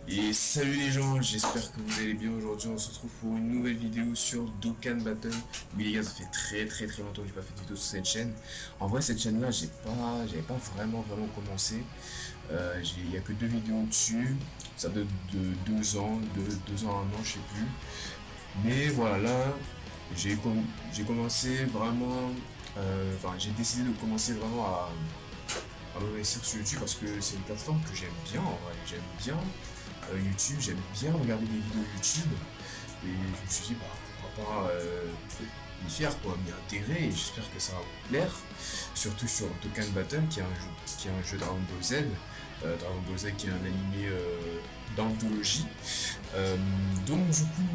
Et salut les gens, j'espère que vous allez bien. Aujourd'hui on se retrouve pour une nouvelle vidéo sur Dokkan Battle. Oui les gars, ça fait très longtemps que j'ai pas fait de vidéo sur cette chaîne. En vrai cette chaîne là j'avais pas vraiment commencé. Il y a que deux vidéos dessus. Ça date de 2 ans, de 2 ans à 1 an, je sais plus. Mais voilà, là j'ai commencé vraiment, j'ai décidé de commencer vraiment à m'investir sur YouTube parce que c'est une plateforme que j'aime bien en vrai. J'aime bien YouTube, j'aime bien regarder des vidéos YouTube et je me suis dit bah pourquoi pas m'y faire quoi, m'y intégrer et j'espère que ça va vous plaire. Surtout sur Dokkan Battle qui est un jeu Dragon Ball Z. Dragon Ball Z qui est un animé d'anthologie. Donc du coup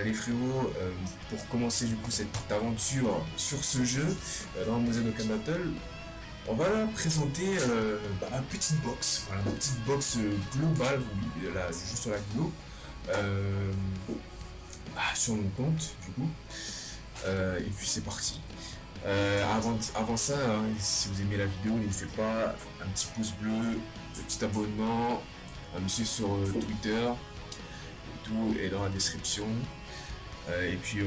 les frérots, pour commencer du coup cette aventure sur ce jeu, Dragon Ball Z Dokkan Battle, on va présenter une petite box, voilà, une petite box globale, là, juste sur la glo, euh, sur mon compte du coup. Et puis c'est parti. Avant ça, hein, si vous aimez la vidéo, n'hésitez pas, un petit pouce bleu, un petit abonnement, à me suivre sur Twitter, tout est dans la description. Et puis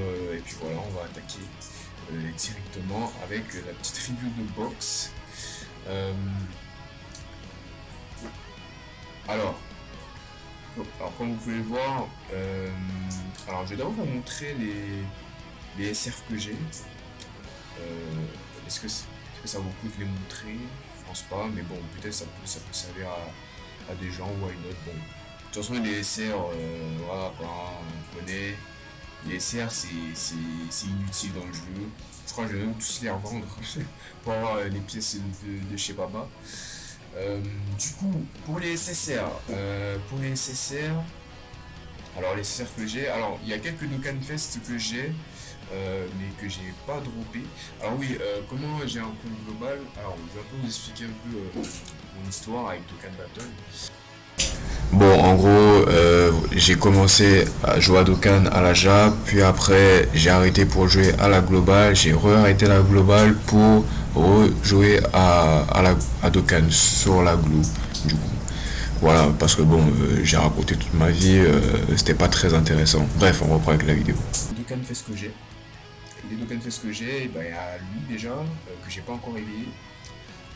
voilà, on va attaquer directement avec la petite review de box. Euh, alors, comme vous pouvez le voir, alors je vais d'abord vous montrer les SR que j'ai. Est-ce que ça vaut le coup de les montrer? Je pense pas, mais bon, peut-être ça peut servir à des gens ou à une autre. Bon, de toute façon, les SR, voilà, on connaît. Les SR, c'est inutile dans le jeu. Je crois que je vais même tous les revendre pour avoir les pièces de chez Baba. Du coup, pour les SSR, alors les SSR que j'ai, alors il y a quelques Dokkan Fest que j'ai, mais que j'ai pas droppé. Alors oui, comment j'ai un compte global? Alors je vais un peu vous expliquer un peu mon histoire avec Dokkan Battle. Bon, en gros, j'ai commencé à jouer à Dokkan à la JAP, puis après j'ai arrêté pour jouer à la globale, j'ai re-arrêté la globale pour rejouer à Dokkan sur la glue, du coup. Voilà, parce que bon, j'ai raconté toute ma vie, c'était pas très intéressant. Bref, on reprend avec la vidéo. Dokkan fait ce que j'ai. Les Dokkan fait ce que j'ai, bah, il y a lui déjà, que j'ai pas encore éveillé.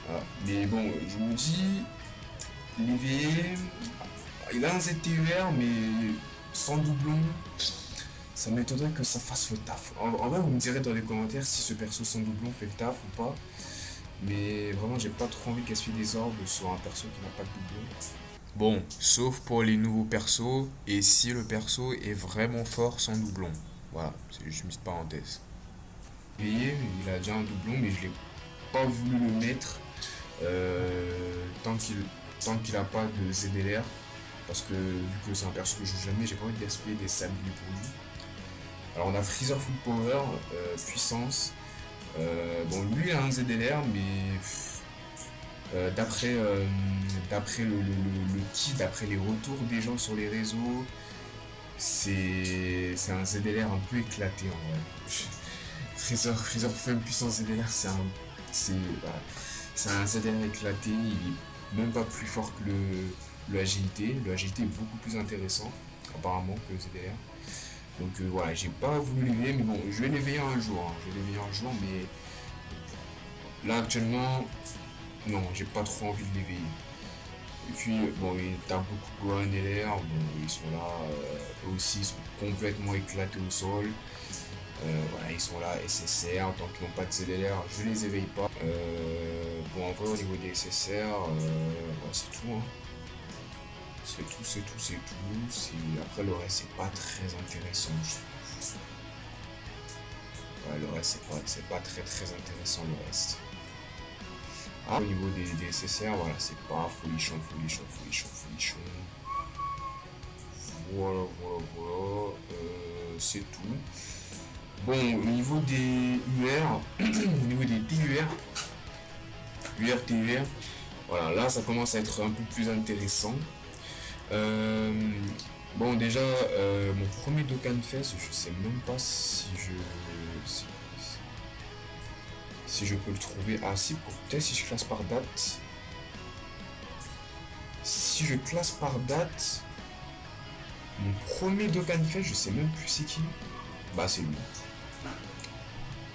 Voilà. Mais bon, je me dis, l'éveiller, il a un ZTUR, mais sans doublon, ça m'étonnerait que ça fasse le taf. En vrai, vous me direz dans les commentaires si ce perso sans doublon fait le taf ou pas. Mais vraiment, j'ai pas trop envie de gaspiller des orbes sur un perso qui n'a pas de doublon. Bon, sauf pour les nouveaux persos, et si le perso est vraiment fort sans doublon. Voilà, c'est juste une petite parenthèse. Il a déjà un doublon, mais je l'ai pas voulu le mettre tant qu'il a pas de ZLR. Parce que vu que c'est un perso que je joue jamais, j'ai pas envie de gaspiller des sabliers pour lui. Alors on a Freezer Full Power, puissance. Bon, lui il a un ZLR, mais d'après le kit, d'après les retours des gens sur les réseaux, c'est un ZLR un peu éclaté en vrai. Freezer Fun puissance ZLR, voilà, c'est un ZLR éclaté, il est même pas plus fort que le agilité. Le agilité est beaucoup plus intéressant apparemment que le ZLR. Donc voilà, j'ai pas voulu l'éveiller, mais bon, je vais l'éveiller un jour. Hein. Je vais l'éveiller un jour, mais là actuellement, non, j'ai pas trop envie de l'éveiller. Et puis, bon, il tape beaucoup Gohan et l'air, bon, ils sont là, eux aussi, ils sont complètement éclatés au sol. Voilà, ils sont là, SSR, tant qu'ils n'ont pas de ZLR, je les éveille pas. Bon, en vrai, au niveau des SSR, ouais, c'est tout. Hein. Après, le reste, c'est pas très intéressant, je trouve. Ouais, le reste, c'est pas très intéressant, le reste. Ah, au niveau des SSR, voilà, c'est pas folichon. Voilà. C'est tout. Bon, au niveau des UR, au niveau des TUR, voilà, là ça commence à être un peu plus intéressant. Euh, bon, déjà, mon premier Dokkan Fest, je sais même pas si je peux le trouver. Ah, si, peut-être si je classe par date. Si je classe par date, mon premier Dokkanfest, je sais même plus c'est qui. Bah c'est lui.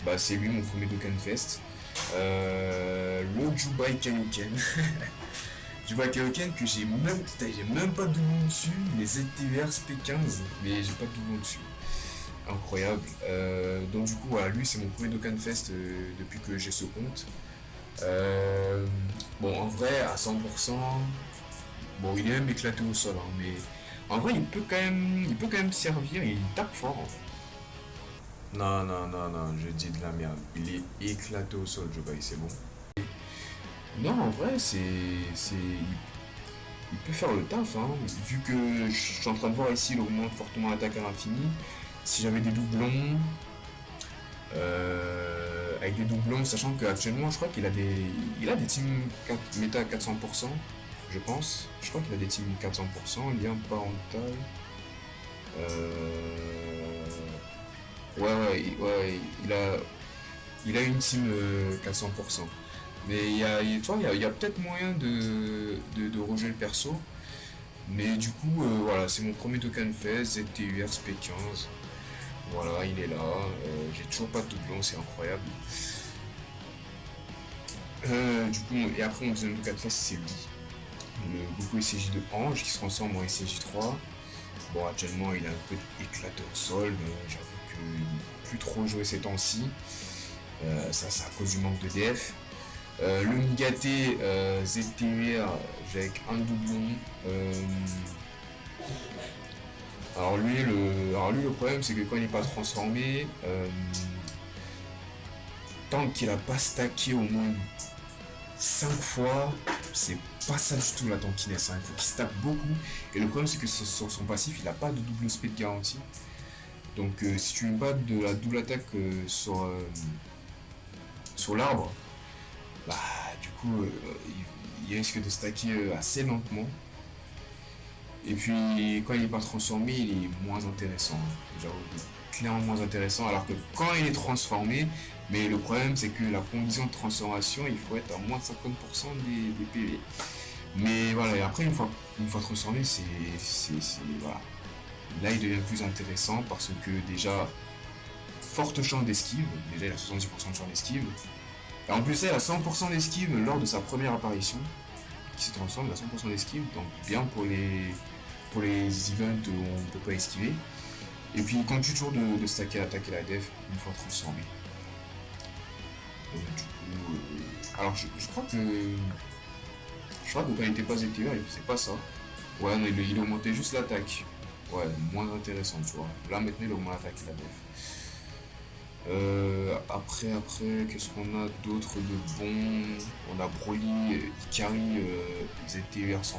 Bah c'est lui mon premier Dokkanfest. Le Jubai Kaioken. Jubai Kaioken que j'ai même pas de doublon dessus. Les ZTVR SP15, mais j'ai pas de doublon dessus. Incroyable. Donc du coup voilà, lui c'est mon premier Dokkanfest depuis que j'ai ce compte. Bon en vrai à 100%, bon il est même éclaté au sol, hein, mais en vrai il peut quand même servir, il tape fort en fait. Non, non, non, non, je dis de la merde. Il est éclaté au sol, Jobai, c'est bon. Non, en vrai, il peut faire le taf, hein. Vu que je suis en train de voir ici, il augmente fortement l'attaque à l'infini. Si j'avais des doublons, avec des doublons, sachant qu'actuellement, je crois il a des teams méta 400%, je pense. Je crois qu'il a des teams 400%, lien parental. Ouais, ouais, il a une team 400%. Mais tu vois, il y a peut-être moyen de rejeter le perso. Mais du coup, voilà, c'est mon premier Dokkanfest, ZTUR SP15. Voilà, il est là. J'ai toujours pas de doublon, c'est incroyable. Du coup, et après, mon deuxième Dokkanfest, c'est lui. Le Goku SCJ de Ange qui se transforme en SCJ3. Bon, actuellement, il est un peu éclaté au sol, mais j'avoue qu'il n'est plus trop joué ces temps-ci. Ça, c'est à cause du manque de DF. Le Migaté ZTR avec un doublon. Alors lui, le problème, c'est que quand il n'est pas transformé, tant qu'il a pas stacké au moins 5 fois, c'est pas ça du tout la tankiness, hein. Il faut qu'il stack beaucoup. Et le problème, c'est que sur son passif, il a pas de double speed garantie. Donc si tu lui bats de la double attaque sur l'arbre, bah du coup il risque de stacker assez lentement. Et puis quand il n'est pas transformé, il est moins intéressant. Genre clairement moins intéressant. Alors que quand il est transformé, mais le problème c'est que la condition de transformation, il faut être à moins de 50% des PV. Mais voilà, et après une fois transformé, voilà. Là il devient plus intéressant parce que déjà, forte chance d'esquive. Déjà il a 70% de chance d'esquive. Et en plus, il a 100% d'esquive lors de sa première apparition, qui se transforme à 100% d'esquive, donc bien pour les events où on ne peut pas esquiver. Et puis il continue toujours de stacker attaquer la def une fois transformé. Donc, du coup, alors je crois que quand il n'était pas ZTR, il faisait pas ça. Ouais, non, il augmentait juste l'attaque. Ouais, moins intéressant, tu vois. Là maintenant il augmente l'attaque et la def. Après, qu'est-ce qu'on a d'autre de bon? On a Broly, Ikari, ZTR 100%.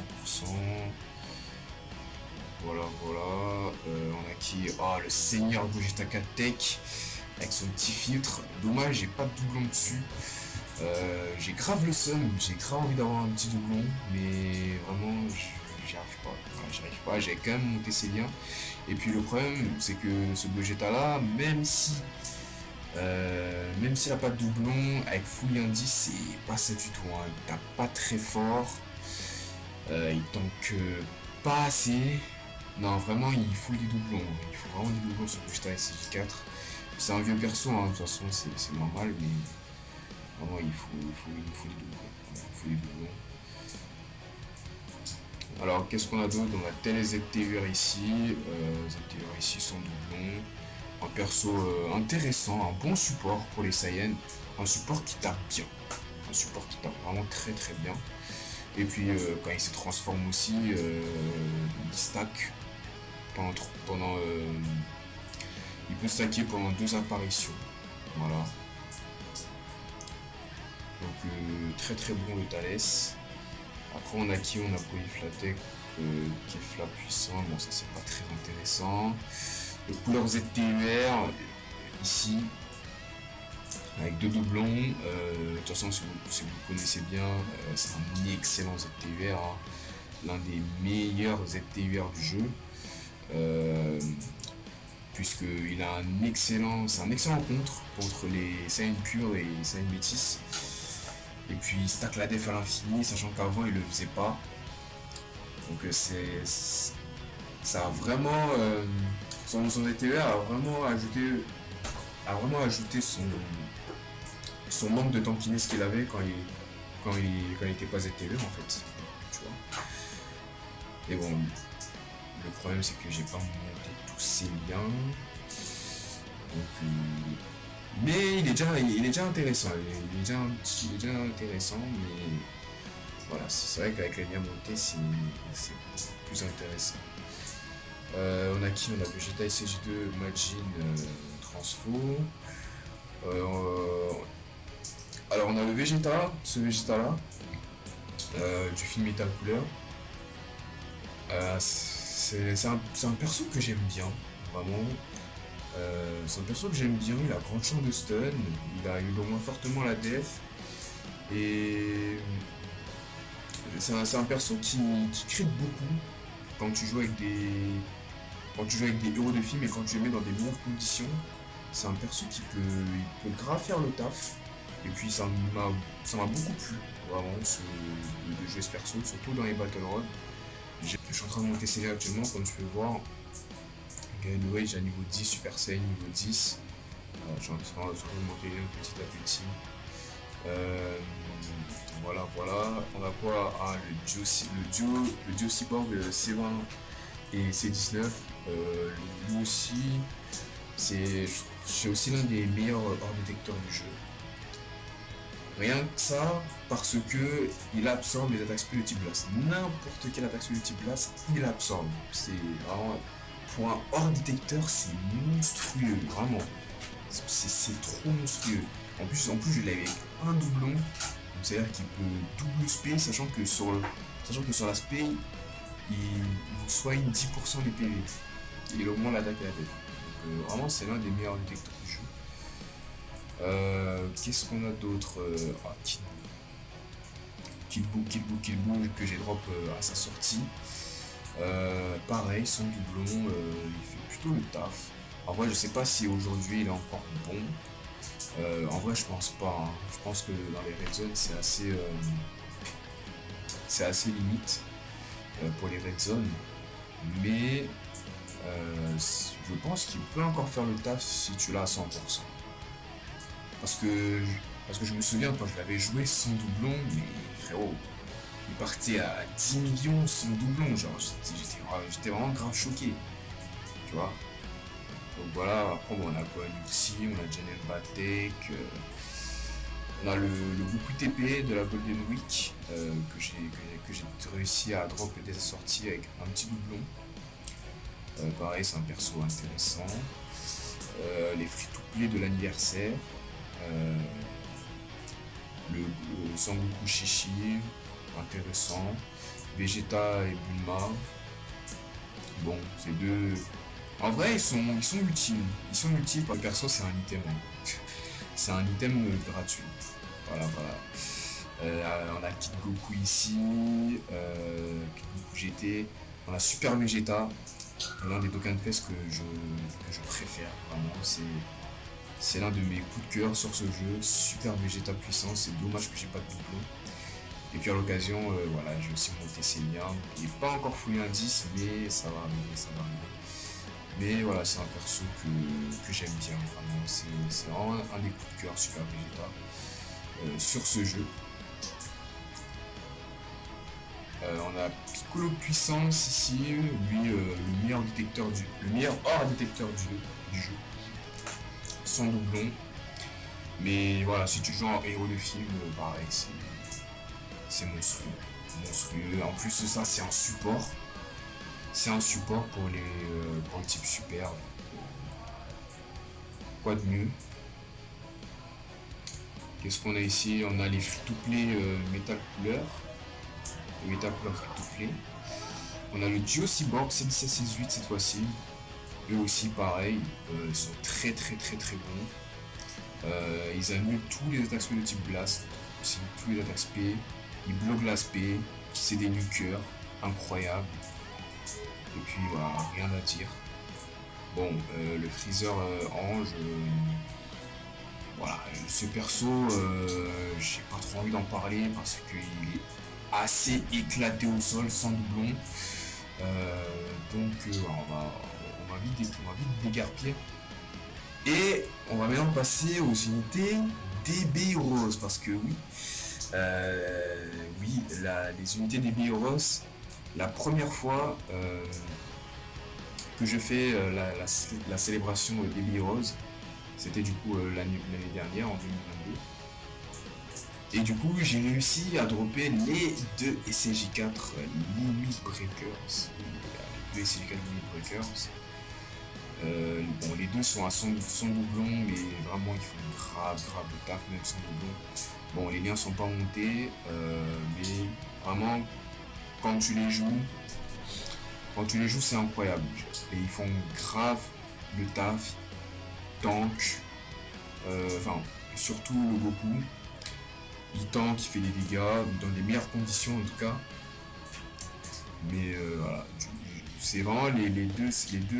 Voilà. On a qui? Ah, le seigneur Gogeta Tech avec son petit filtre. Dommage, j'ai pas de doublon dessus. J'ai grave le seum, j'ai grave envie d'avoir un petit doublon, mais vraiment, j'y arrive pas. Voilà, j'y arrive pas, j'ai quand même monté ses liens. Et puis le problème, c'est que ce Gogeta là, même s'il n'a pas de doublon, avec full indice, c'est pas ça du tout, hein. Il tape pas très fort, il tank pas assez. Non, vraiment, il faut des doublons. Il faut vraiment des doublons sur Gogeta SCJ4. C'est un vieux perso, hein, de toute façon, c'est normal, mais vraiment, il faut des doublons. Voilà, il faut des doublons. Alors, qu'est-ce qu'on a d'autre? On a tel ZTUR ici. ZTUR ici, sans doublon. Un perso intéressant, un bon support pour les Saiyans, un support qui tape bien, un support qui tape vraiment très très bien. Et puis quand il se transforme aussi, il stack pendant il peut stacker pendant 2 apparitions. Voilà. Donc très très bon le Thalès. Après on a qui? On a Polyflatec qui est flat puissant, bon ça c'est pas très intéressant. Le couleur ZTUR ici avec 2 doublons. De toute façon si vous connaissez bien, c'est un excellent ZTUR, hein. L'un des meilleurs ZTUR du jeu, puisqu'il a c'est un excellent contre les Saiyans purs et les Saiyans métis. Et puis il stack la def à l'infini, sachant qu'avant il le faisait pas. Donc ça a vraiment son DTE a vraiment ajouté son manque de tampiness qu'il avait quand il était pas ZTE en fait. Tu vois. Et bon, le problème c'est que j'ai pas monté tous ces liens. Donc, mais il est déjà intéressant. Il est déjà intéressant, mais voilà, c'est vrai qu'avec les liens montés, c'est plus intéressant. On a qui? On a Vegeta SG2, Majin, Transfo. Alors on a le Vegeta, ce Vegeta là, du film Metal Cooler. C'est un perso que j'aime bien, vraiment. C'est un perso que j'aime bien, il a grande chance de stun, il a eu au moins fortement la def. Et c'est un perso qui crit beaucoup quand tu joues avec des héros de film et quand tu les mets dans des meilleures conditions. C'est un perso qui peut grave faire le taf. Et puis ça m'a beaucoup plu, vraiment, de jouer ce perso, surtout dans les Battle Road. Je suis en train de monter CL actuellement, comme tu peux voir. Gameplay, j'ai à niveau 10, Super Saiyan niveau 10. Je suis en train de monter petit à petit. Voilà. On a quoi? Le Duo Cyborg C20 et C19. Lui aussi, c'est aussi l'un des meilleurs hors détecteurs du jeu. Rien que ça, parce que il absorbe les attaques spé de type Blast. N'importe quelle attaque spé de type Blast, il absorbe. C'est vraiment, pour un hors détecteur, c'est monstrueux, vraiment. C'est trop monstrueux. En plus, je l'ai avec un doublon. Donc c'est-à-dire qu'il peut double spé, sachant que sur la spé, il vous soigne 10% des PV. Et il augmente l'attaque à la tête. Donc vraiment, c'est l'un des meilleurs détecteurs du jeu. Qu'est-ce qu'on a d'autre? Kill Boo que j'ai drop à sa sortie. Pareil, son doublon, il fait plutôt le taf. En vrai, je sais pas si aujourd'hui il est encore bon. En vrai, je pense pas. Hein. Je pense que dans les red zones, c'est assez limite pour les red zones. Mais je pense qu'il peut encore faire le taf si tu l'as à 100%. Parce que je me souviens quand je l'avais joué sans doublon, mais frérot, il partait à 10 millions sans doublon, genre j'étais vraiment grave choqué, tu vois. Donc voilà, après bon, on a Gohan Ulti, on a Janen Batek, on a le Goku TP de la Golden Week que j'ai réussi à drop dès sa sortie avec un petit doublon. Pareil, c'est un perso intéressant. Les free-to-play de l'anniversaire. Le Sangoku Shishi, intéressant. Vegeta et Bulma. Bon, ces deux. En vrai, ils sont utiles. Ils sont utiles parce que perso, c'est un item. Hein. C'est un item gratuit. Voilà. On a Kid Goku ici. Kid Goku GT. On a Super Vegeta. L'un des Dokkan Fest que je préfère. Vraiment, c'est l'un de mes coups de cœur sur ce jeu. Super Vegeta puissant. C'est dommage que j'ai pas de doublon. Et puis à l'occasion, voilà, j'ai aussi monté ces liens. Il n'est pas encore full indice, mais ça va arriver. Mais voilà, c'est un perso que j'aime bien, vraiment. C'est vraiment un des coups de cœur Super Vegeta sur ce jeu. On a Piccolo Puissance ici, lui le meilleur hors détecteur du jeu. Sans doublon. Mais voilà, si tu joues en héros de film, pareil, c'est monstrueux. En plus de ça, c'est un support. C'est un support pour le type super. Quoi de mieux? Qu'est-ce qu'on a ici? On a les free-to-play Metal Cooler. Metal Cooler free-to-play. On a le Duo Cyborg C17-C18 cette fois-ci. Eux aussi pareil, ils sont très bons. Ils annulent tous les attaques spé de type Blast, aussi tous les attaques spé. Ils bloquent l'aspect, c'est des nukeurs, incroyable. Et puis voilà, rien à dire. Bon, le Freezer Ange, voilà, ce perso, j'ai pas trop envie d'en parler parce qu'il est assez éclaté au sol, sans doublon. Donc on va vite dégarpir. Et on va maintenant passer aux unités DB Heroes, parce que les unités DB Heroes, la première fois que je fais la célébration DB Heroes, c'était du coup l'année dernière, en 2022. Et du coup, j'ai réussi à dropper les deux SCJ4 Limit Breakers. Les deux SCJ4 Limit Breakers. Bon, les deux sont à son doublon, mais vraiment ils font grave de taf, même sans doublon. Bon, les liens sont pas montés, mais vraiment, quand tu les joues, c'est incroyable. Et ils font grave le taf, tank, surtout le Goku. Il tank, il fait des dégâts, dans les meilleures conditions en tout cas. Mais voilà, c'est vraiment les deux CJK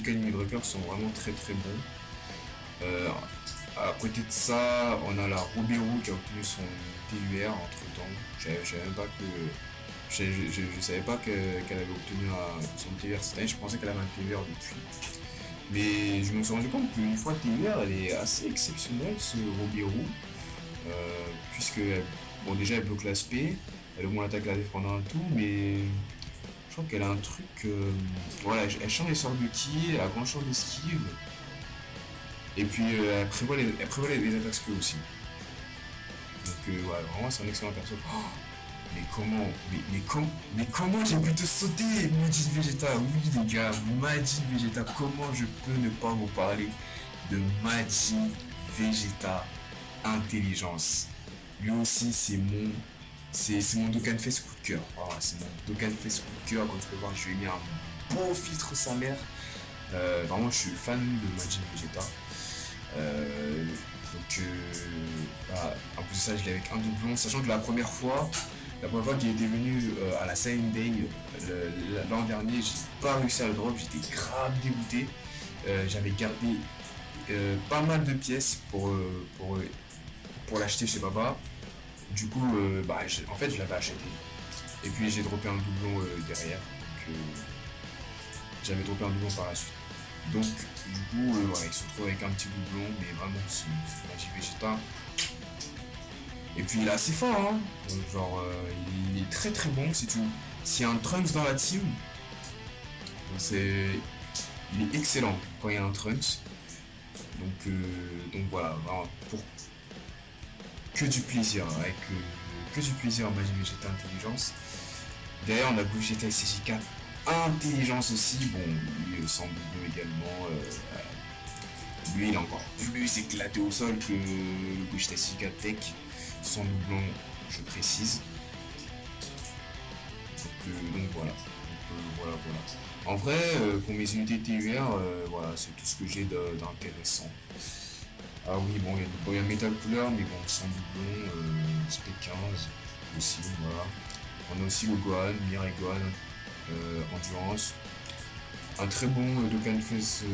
Limit Breakers sont vraiment très bons. À côté de ça, on a la Robero qui a obtenu son TUR entre temps. Je savais pas qu'elle avait obtenu son TUR cette année, je pensais qu'elle avait un TUR depuis. Mais je me suis rendu compte qu'une fois TUR, elle est assez exceptionnelle, ce Robero. Puisque, bon, déjà elle bloque l'aspect, elle augmente l'attaque, la défense et tout, mais je crois qu'elle a un truc. Voilà, elle change les sorts de ki, elle a grand champ d'esquive. Et puis elle prévoit les attaques spé aussi. Donc ouais, vraiment c'est un excellent perso. Oh, mais comment j'ai pu te sauter, Majin Vegeta? Oui les gars, Majin Vegeta, comment je peux ne pas vous parler de Majin Vegeta Intelligence? Lui aussi c'est mon Dokkan Face coup de cœur. Oh, c'est mon Dokkan Face coup de cœur. Comme tu peux voir, je lui ai mis un beau filtre sa mère. Vraiment, je suis fan de Majin Vegeta. En plus de ça, je l'ai avec un doublon. Sachant que la première fois qu'il était venu à la Saiyan Day l'an dernier, j'ai pas réussi à le drop. J'étais grave dégoûté. J'avais gardé pas mal de pièces pour l'acheter chez Baba. Du coup, en fait, je l'avais acheté. Et puis, j'ai droppé un doublon derrière. Donc, j'avais droppé un doublon par la suite. Donc, du coup, il se retrouve avec un petit doublon, mais vraiment, c'est Majin Vegeta. Et puis, il est assez fort, hein. Genre, il est très bon. S'il y a un Trunks dans la team, il est excellent quand il y a un Trunks. Donc voilà, pour que du plaisir, avec que du plaisir en Majin Vegeta Intelligence. D'ailleurs, on a Gogeta SCJ4 Intelligence aussi, bon, lui sans doublon également. Lui, il est encore plus éclaté au sol que le Gogeta SCJ4 Tech, sans doublon, je précise. Donc voilà. Voilà. En vrai, pour mes unités TUR, voilà, c'est tout ce que j'ai d'intéressant. Ah oui, bon, il y a Metal Cooler, mais bon, sans doublon, SP15 aussi, voilà. On a aussi le Gohan, Mirai Gohan, Endurance. Un très bon Dokkan Fest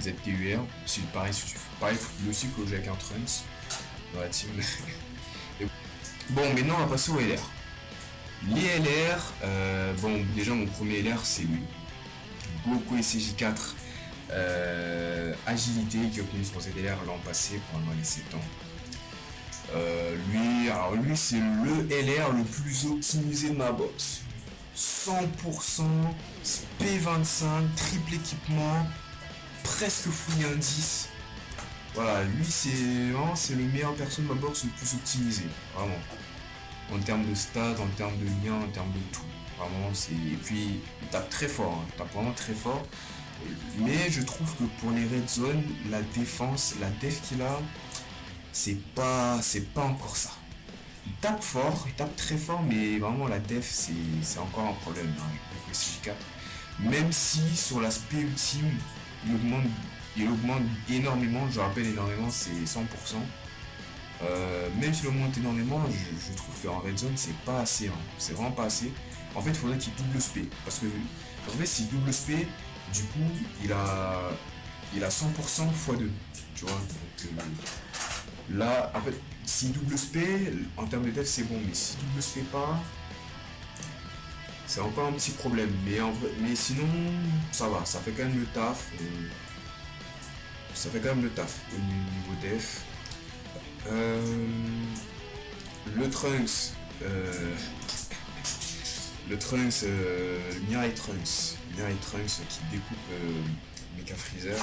ZTUR. C'est pareil, lui aussi, il faut jouer avec un Trunks dans la team. Bon, maintenant, on va passer au LR. Les LR, bon, déjà, mon premier LR, c'est lui. Goku SCJ4. Agilité qui a obtenu son ZLR l'an passé pendant les 7 ans. Lui c'est le LR le plus optimisé de ma box. 100% P25, triple équipement, presque full indice. Voilà, lui c'est le meilleur perso de ma box le plus optimisé, vraiment. En termes de stats, en termes de liens, en termes de tout. Vraiment, et puis il tape très fort, hein. Il tape vraiment très fort. Mais je trouve que pour les red zones, la défense, la def qu'il a, c'est pas encore ça. Il tape fort, il tape très fort, mais vraiment la def c'est encore un problème avec le SCJ4. Même si sur l'aspect ultime, il augmente énormément, je rappelle énormément, c'est 100%. Même s'il augmente énormément, je trouve qu'en red zone c'est pas assez, hein. C'est vraiment pas assez. En fait, il faudrait qu'il double spé, parce que en fait s'il double spé, du coup, il a 100% x2, tu vois, donc Là, en fait, s'il double spé, en termes de def, c'est bon, mais s'il double spé pas, c'est encore un petit problème. Mais, en vrai, mais sinon, ça va, ça fait quand même le taf. Ça fait quand même le taf au niveau def. Euh, le Trunks, Mirai Trunks qui découpe Mecha Freezer.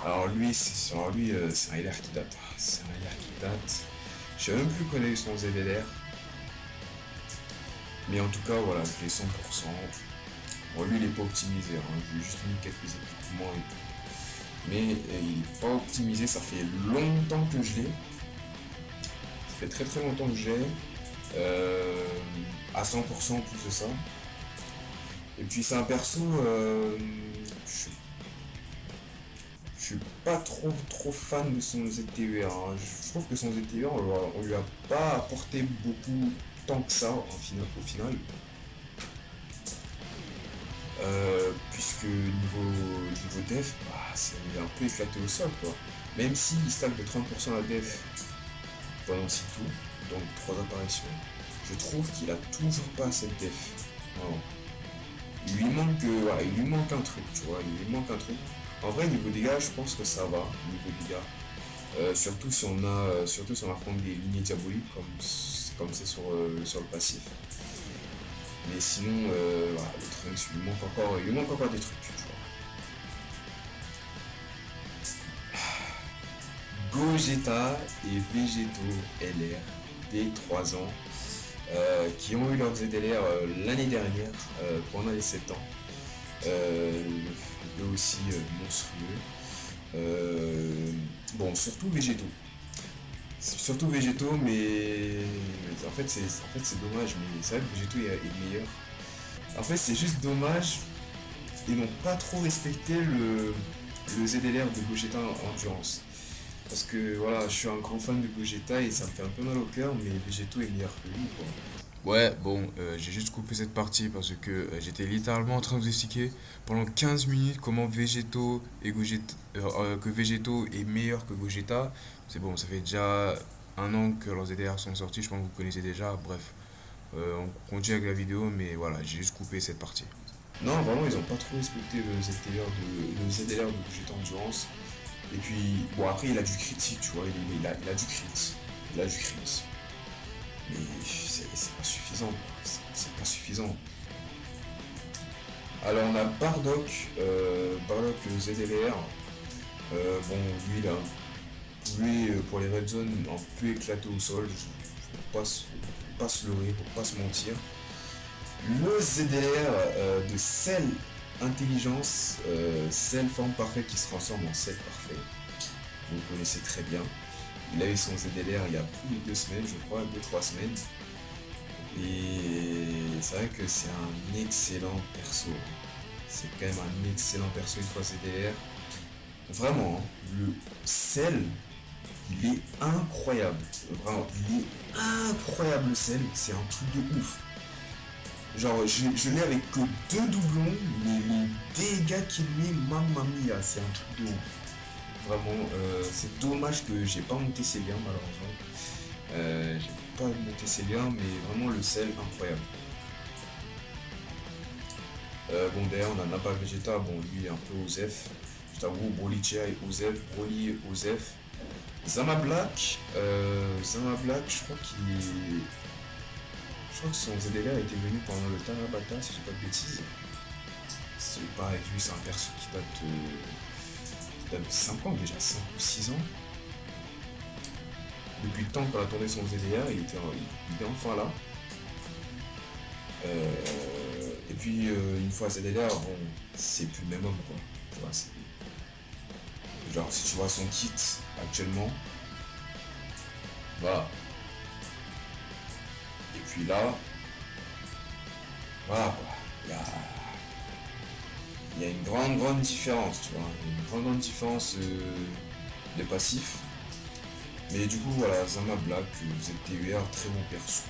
Alors lui, c'est un LR qui date. C'est un LR qui date. Je sais même plus qu'on a eu son ZLR. Mais en tout cas, voilà, je l'ai 100%. Bon, lui, il est pas optimisé. Hein. Je lui ai juste mis quelques équipements et tout. Mais il n'est pas optimisé. Ça fait longtemps que je l'ai. Ça fait très très longtemps que j'ai. À 100% en plus de ça. Et puis c'est un perso. Je suis pas trop fan de son ZTER. Hein. Je trouve que son ZTER, on lui a pas apporté beaucoup tant que ça au final. Puisque niveau def, bah, il est un peu éclaté au sol quoi. Même s'il stack de 30% la def pendant 6 tours, donc 3 apparitions, je trouve qu'il a toujours pas assez de def. Vraiment. Il lui manque un truc, tu vois, il lui manque un truc. En vrai, niveau dégâts, je pense que ça va, niveau dégâts. Surtout si on affronte des lignées diaboliques comme c'est sur le passif. Mais sinon, voilà, le Trunks, il lui manque encore des trucs, tu vois. Gogeta et Végéto LR, des 3 ans, qui ont eu leur ZLR l'année dernière, pendant les 7 ans. Eux aussi monstrueux. Bon, surtout Végéto, mais en fait c'est dommage, mais c'est vrai que Végéto est meilleur. En fait c'est juste dommage, ils n'ont pas trop respecté le ZLR de Gogeta en Endurance. Parce que voilà, je suis un grand fan de Gogeta et ça me fait un peu mal au cœur, mais Végéto est meilleur que lui quoi. Ouais, bon, j'ai juste coupé cette partie parce que j'étais littéralement en train de vous expliquer pendant 15 minutes comment que Végéto est meilleur que Gogeta. C'est bon, ça fait déjà un an que leurs ZDR sont sortis, je pense que vous connaissez déjà. Bref, on continue avec la vidéo, mais voilà, j'ai juste coupé cette partie. Non, vraiment, ils ont pas trop respecté le ZDR de Gogeta Endurance. Et puis, bon, après, il a du critique, tu vois, il a du crit. Il a du crit. Mais c'est pas suffisant. C'est pas suffisant. Alors on a Bardock, Bardock ZLR. Bon, lui pour les red zones, un peu éclaté au sol. Faut pas se leurrer, faut pas se mentir. Le ZLR de Cell Intelligence, Cell forme parfaite qui se transforme en Cell parfait. Vous le connaissez très bien. Il a eu son ZLR il y a plus de 2 semaines, je crois, 2-3 semaines. Et c'est vrai que c'est un excellent perso. C'est quand même un excellent perso une fois ZLR. Vraiment, le Cell, il est incroyable. Vraiment, il est incroyable le Cell, c'est un truc de ouf. Genre, je l'ai avec que 2 doublons, mais les dégâts qu'il met, mamma mia, c'est un truc de ouf. Vraiment, c'est dommage que j'ai pas monté ses liens malheureusement. J'ai pas monté ses liens, mais vraiment le sel incroyable. Bon d'ailleurs on a pas Vegeta, bon lui est un peu Osef. Je t'avoue, Broly Chia et Osef, Broly et Osef. Zama Black, je crois que son ZLR était venu pendant le Tarabata, si j'ai pas de bêtises. C'est pareil, lui c'est un perso qui date de 5 ans déjà, 5 ou 6 ans. Depuis le temps qu'on a tourné son ZDR, il est enfin là. Et puis une fois ZDR, bon, c'est plus le même homme quoi. Tu vois, genre si tu vois son kit actuellement, voilà. Et puis là, voilà quoi. Il y a une grande différence, tu vois. Une grande différence de passif. Mais du coup, voilà, Zama Black, ZTUR, très bon perso,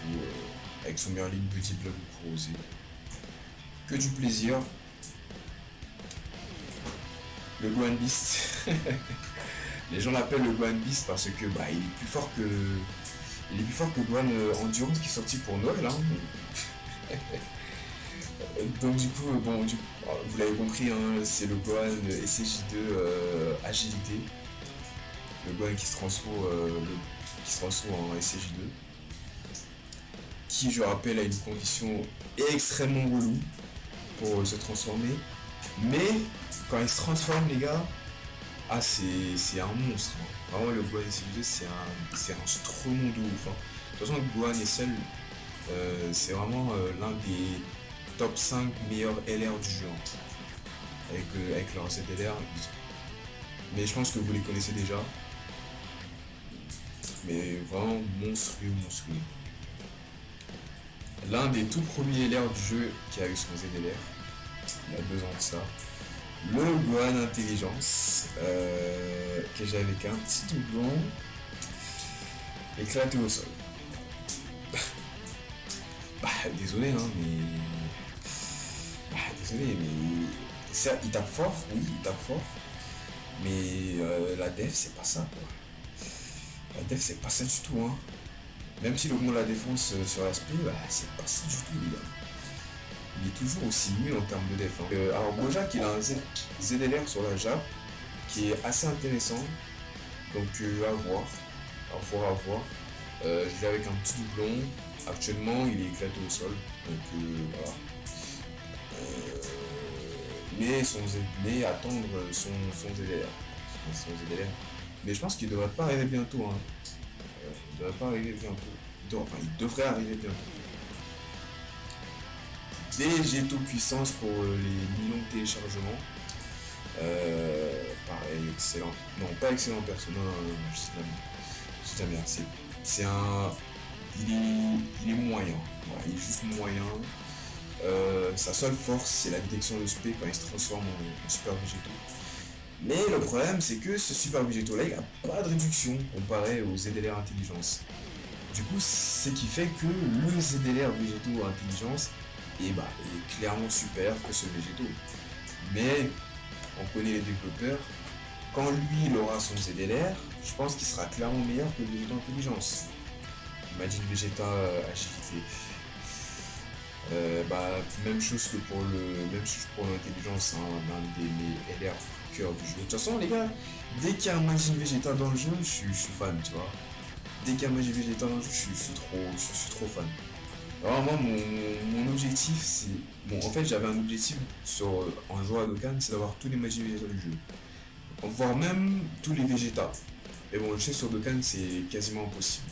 avec son Merlin Beauty Blood Corrosé. Que du plaisir. Le Gohan Beast. Les gens l'appellent le Gohan Beast parce que bah il est plus fort que. Il est plus fort que Gohan Endurance qui est sorti pour Noël, hein. Donc du coup, vous l'avez compris, hein, c'est le Gohan SCJ2 Agilité. Le Gohan qui se transforme en SCJ2. Qui, je rappelle, a une condition extrêmement relou pour se transformer. Mais quand il se transforme, les gars, c'est un monstre, hein. Vraiment, le Gohan SCJ2, c'est un stromon de ouf, hein. De toute façon, Gohan et Cell, c'est vraiment l'un des top 5 meilleurs LR du jeu, hein. Avec leur ZLR. Mais je pense que vous les connaissez déjà. Mais vraiment monstrueux, monstrueux. L'un des tout premiers LR du jeu qui a eu son ZLR, il y a 2 ans de ça. Le Gohan Intelligence, que j'ai avec un petit doublon éclaté au sol. Désolé, hein, mais. Désolé, mais. Certes, il tape fort, oui, il tape fort. Mais la def, c'est pas ça, quoi. La def, c'est pas ça du tout, hein. Même s'il augmente la défense sur l'aspect, c'est pas ça du tout, les gars. Il est toujours aussi nul en termes de def, hein. Alors, Bojack, il a un ZLR sur la Jap qui est assez intéressant. Donc, à voir. À voir. Je l'ai avec un petit doublon. Actuellement, il est éclaté au sol. Donc, voilà. Mais attendre son ZLR. Son ZLR. Mais je pense qu'il devrait pas arriver bientôt, hein. Il devrait pas arriver bientôt. Il devrait arriver bientôt. Végéto puissance pour les millions de téléchargements. Pareil, excellent. Non, pas excellent perso. Non, je sais bien. C'est un. Il est moyen. Voilà, il est juste moyen. Sa seule force, c'est la détection de spé quand il se transforme en super végétaux. Mais le problème, c'est que ce super végétaux là, il n'a pas de réduction comparé au ZLR intelligence. Du coup, ce qui fait que le ZLR végétaux intelligence est clairement super que ce végétaux. Mais on connaît les développeurs. Quand lui, il aura son ZLR, je pense qu'il sera clairement meilleur que le végétaux intelligence. Imagine Vegeta agilité. Même chose pour l'intelligence, hein, l'un des LR cœur du jeu. De toute façon, les gars, dès qu'il y a un Majin Vegeta dans le jeu, je suis fan, tu vois. Dès qu'il y a un Majin Vegeta dans le jeu, je suis trop fan. Alors moi, mon objectif, c'est... Bon, en fait, j'avais un objectif en jouant à Dokkan, c'est d'avoir tous les Majin Vegeta du jeu. Voire même tous les Vegeta. Mais bon, je sais sur Dokkan, c'est quasiment impossible.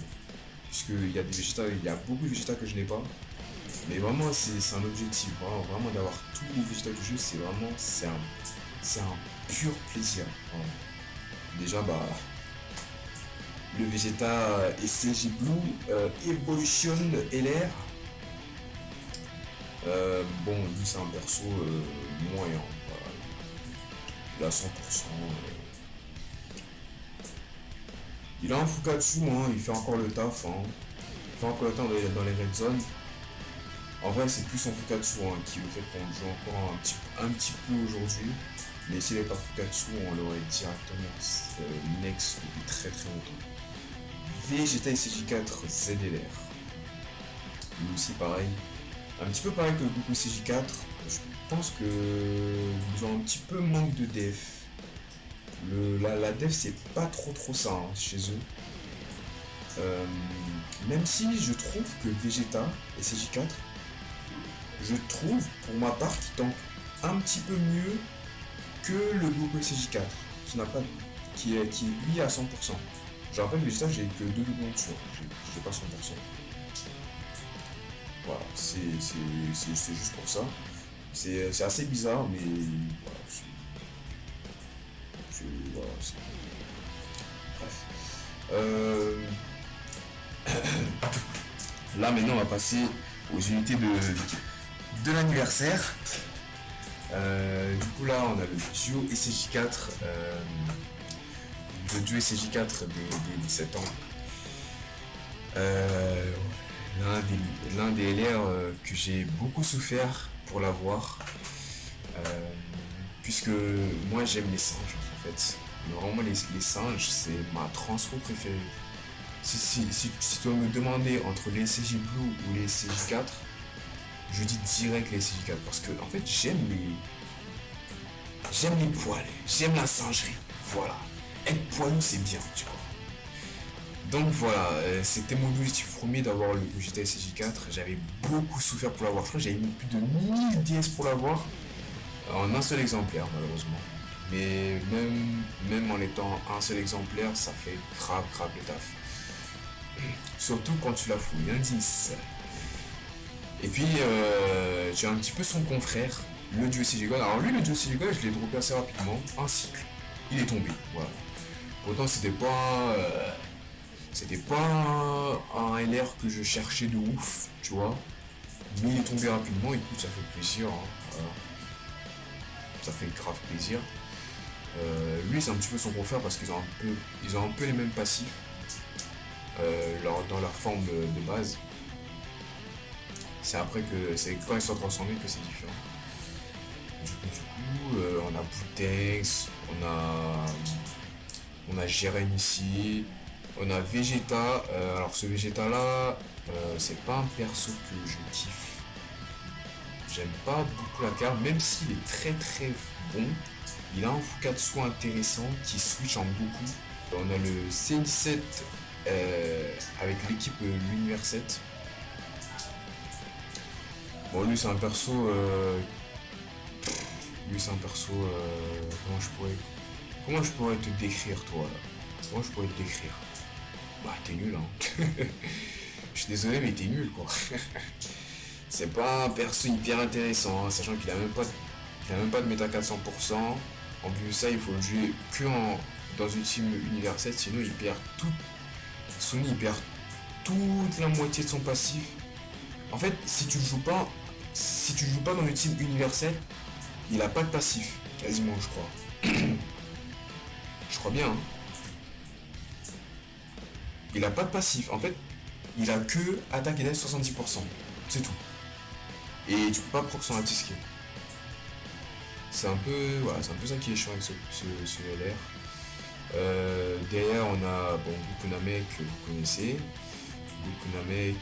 Puisqu'il y a il y a beaucoup de Vegeta que je n'ai pas. Mais vraiment, c'est un objectif. Vraiment d'avoir tous les Vegeta du jeu, c'est un pur plaisir. Vraiment. Déjà, le Vegeta SCJ Blue Evolution LR. Lui, c'est un perso moyen. Voilà. Il a 100%. Il a un Fukatsu, hein, il fait encore le taf. Hein. Il fait encore le taf dans les red zones. En vrai, c'est plus son Fukatsu qui le fait qu'on joue encore un petit peu aujourd'hui. Mais s'il n'avait pas Fukatsu, on l'aurait directement next depuis très très longtemps. Vegeta SCJ4 ZLR. Lui aussi pareil. Un petit peu pareil que le Goku SCJ4. Je pense que ils ont un petit peu manque de def. La def c'est pas trop ça chez eux. Même si je trouve que Vegeta SCJ4, je trouve pour ma part qu'il tank un petit peu mieux que le Goku SCJ4 qui est lui à 100%. Je rappelle Vegeta, j'ai que 2 doublons dessus, j'ai pas 100%. Voilà, c'est juste pour ça. C'est assez bizarre, mais voilà, bref. Là maintenant on va passer aux unités de l'anniversaire. Du coup là on a le duo SCJ4 des 7 ans. L'un des LR que j'ai beaucoup souffert pour l'avoir, puisque moi j'aime les singes en fait. Mais vraiment, les singes, c'est ma transfo préférée. Si tu dois me demander entre les SCJ Blue ou les SCJ 4, je dis direct les SCJ 4 parce que en fait j'aime les poils, j'aime la singerie. Voilà. Être poilu c'est bien, tu vois. Donc voilà, c'était mon objectif premier d'avoir le Gogeta SCJ4. J'avais beaucoup souffert pour l'avoir. Je crois que j'avais mis plus de 1000 DS pour l'avoir. En un seul exemplaire malheureusement. Mais même en étant un seul exemplaire, ça fait grave le taf. Surtout quand tu la fouilles, un 10. Et puis j'ai un petit peu son confrère, le Duo CG God. Alors lui, le Duo CG God, je l'ai droppé assez rapidement, un cycle. Il est tombé, voilà. Pourtant c'était pas un LR que je cherchais de ouf, tu vois. Mais il est tombé rapidement, écoute, ça fait plaisir, hein, voilà. Ça fait grave plaisir. Lui, c'est un petit peu son confrère parce ils ont un peu les mêmes passifs dans leur forme de base. C'est quand ils sont transformés que c'est différent. Du coup, on a Boutex, on a Jiren ici, on a Vegeta. Alors ce Vegeta là, c'est pas un perso que je kiffe. J'aime pas beaucoup la carte, même s'il est très bon. Il a un Fukatsu intéressant qui switch en beaucoup. On a le C17 avec l'équipe l'Univers 7. Bon, lui c'est un perso. Comment je pourrais te décrire, toi là? Comment je pourrais te décrire? Bah, t'es nul, hein. Je suis désolé, mais t'es nul, quoi. C'est pas un perso hyper intéressant, hein, sachant qu'il a même pas de méta 400%. En plus de ça, il faut le jouer dans une team Univers 7, sinon il perd tout. Sony il perd toute la moitié de son passif. En fait, si tu joues pas dans le team Univers 7, il a pas de passif, quasiment, je crois. Je crois bien, hein. Il a pas de passif. En fait, il a que attaque et def 70%. C'est tout. Et tu peux pas proc son anti-skill. C'est un peu ça qui est chiant avec ce LR. Derrière, on a Gokunamek que vous connaissez. Gokunamek,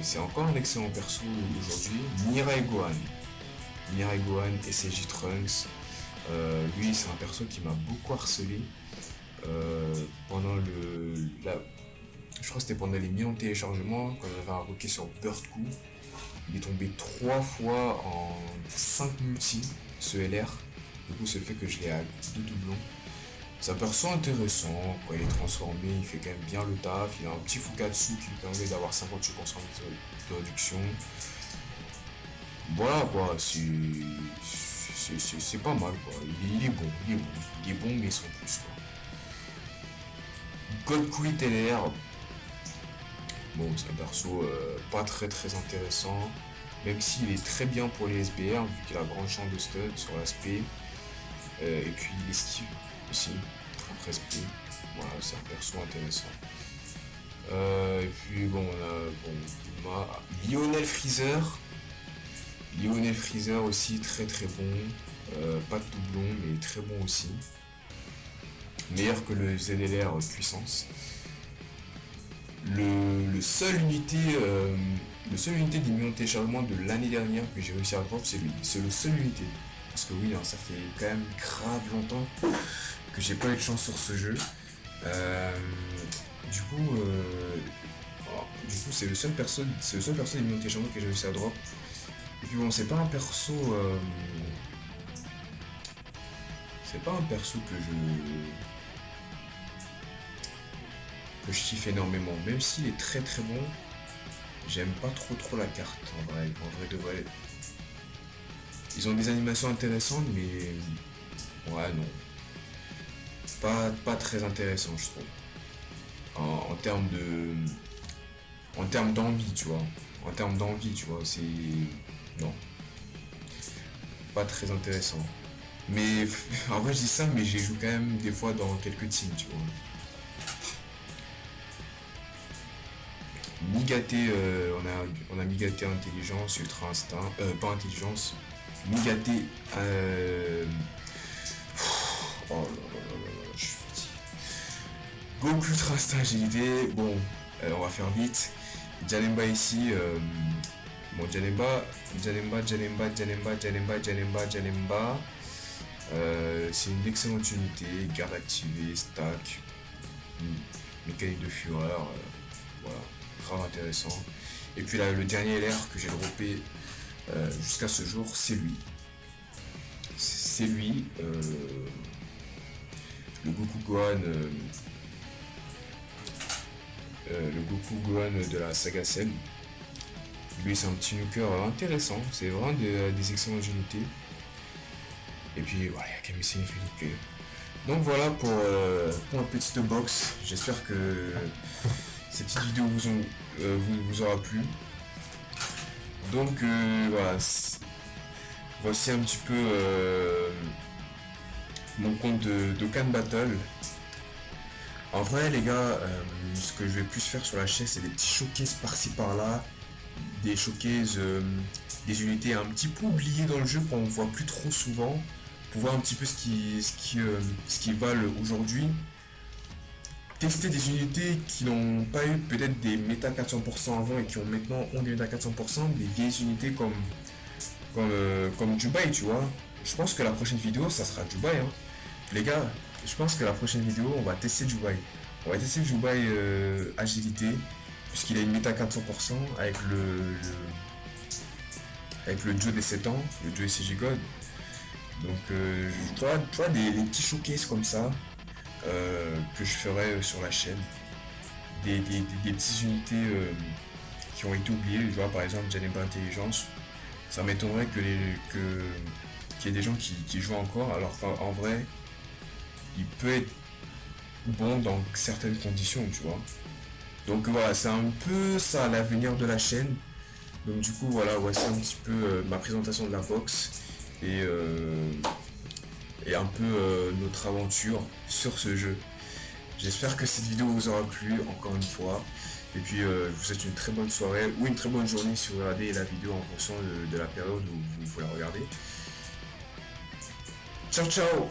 c'est encore un excellent perso aujourd'hui. Mirai Gohan et SCJ Trunks. Lui, c'est un perso qui m'a beaucoup harcelé pendant je crois que c'était pendant les millions de téléchargements, quand on avait invoqué sur Birdcou. Il est tombé 3 fois en 5 multi, ce LR. Du coup, ce fait que je l'ai à 2 doublons. C'est un perso intéressant, quand il est transformé, il fait quand même bien le taf. Il a un petit Fukatsu qui lui permet d'avoir 58% de réduction. Voilà quoi, c'est pas mal quoi. Il est bon, mais sans plus quoi. Godquit LR, bon c'est un perso pas très intéressant, même s'il est très bien pour les SBR vu qu'il a grande chance de stud sur l'aspect, et puis il esquive aussi, très SP, voilà c'est un perso intéressant. Et puis bon on a Lionel Freezer aussi très bon, pas de doublon mais très bon aussi. Meilleur que le ZLR puissance. Le seul unité des millions de téléchargements de l'année dernière que j'ai réussi à drop, c'est lui. C'est le seul unité. Parce que oui, hein, ça fait quand même grave longtemps que j'ai pas eu de chance sur ce jeu. Du coup, c'est le seul perso des millions de téléchargements que j'ai réussi à drop. Et puis bon, c'est pas un perso que je kiffe énormément, même s'il est très bon, j'aime pas trop la carte en vrai de vrai. Ils ont des animations intéressantes, mais ouais non, pas très intéressant je trouve. En termes d'envie, tu vois. C'est non, pas très intéressant. Mais en vrai je dis ça, mais j'y joue quand même des fois dans quelques teams, tu vois. Migaté, on a Migaté intelligence, ultra instinct, pas intelligence, Migaté, oh là là là là, Beaucoup de instinct agilité. Bon, on va faire vite. Janemba ici. Bon, Janemba. C'est une excellente unité. Garde activée, stack, mécanique de fureur. Voilà, grave intéressant. Et puis là, le dernier LR que j'ai droppé jusqu'à ce jour, c'est lui. C'est lui. Le Goku Gohan. Le Goku Gohan de la saga Cell. Lui, c'est un petit nuker intéressant. C'est vraiment des excellentes unités. Et puis voilà, il y a Kamisei Infinite. Donc voilà pour un petit box. J'espère que cette petite vidéo vous aura plu. Donc voilà, voici un petit peu mon compte de Can Battle. En vrai les gars, ce que je vais plus faire sur la chaîne, c'est des petits showcases par-ci par-là, des showcases, des unités un petit peu oubliées dans le jeu qu'on voit plus trop souvent, pour voir un petit peu ce qui valent aujourd'hui. Tester des unités qui n'ont pas eu peut-être des méta 400% avant et qui maintenant ont des méta 400%, des vieilles unités comme Dubai, tu vois. Je pense que la prochaine vidéo, ça sera Dubai, hein. Les gars, je pense que la prochaine vidéo, on va tester Dubai. On va tester Dubai agilité, puisqu'il a une méta 400% avec le Joe des 7 ans, le Joe SCJ God. Donc, tu vois des petits showcases comme ça que je ferai sur la chaîne. Des petites unités qui ont été oubliées, tu vois, par exemple Janemba Intelligence. Ça m'étonnerait qu'il y ait des gens qui jouent encore, alors qu'en vrai, il peut être bon dans certaines conditions, tu vois. Donc voilà, c'est un peu ça l'avenir de la chaîne. Donc du coup voilà, voici un petit peu ma présentation de la box et un peu notre aventure sur ce jeu. J'espère que cette vidéo vous aura plu encore une fois. Et puis je vous souhaite une très bonne soirée ou une très bonne journée si vous regardez la vidéo en fonction de la période où vous la regardez. Ciao ciao.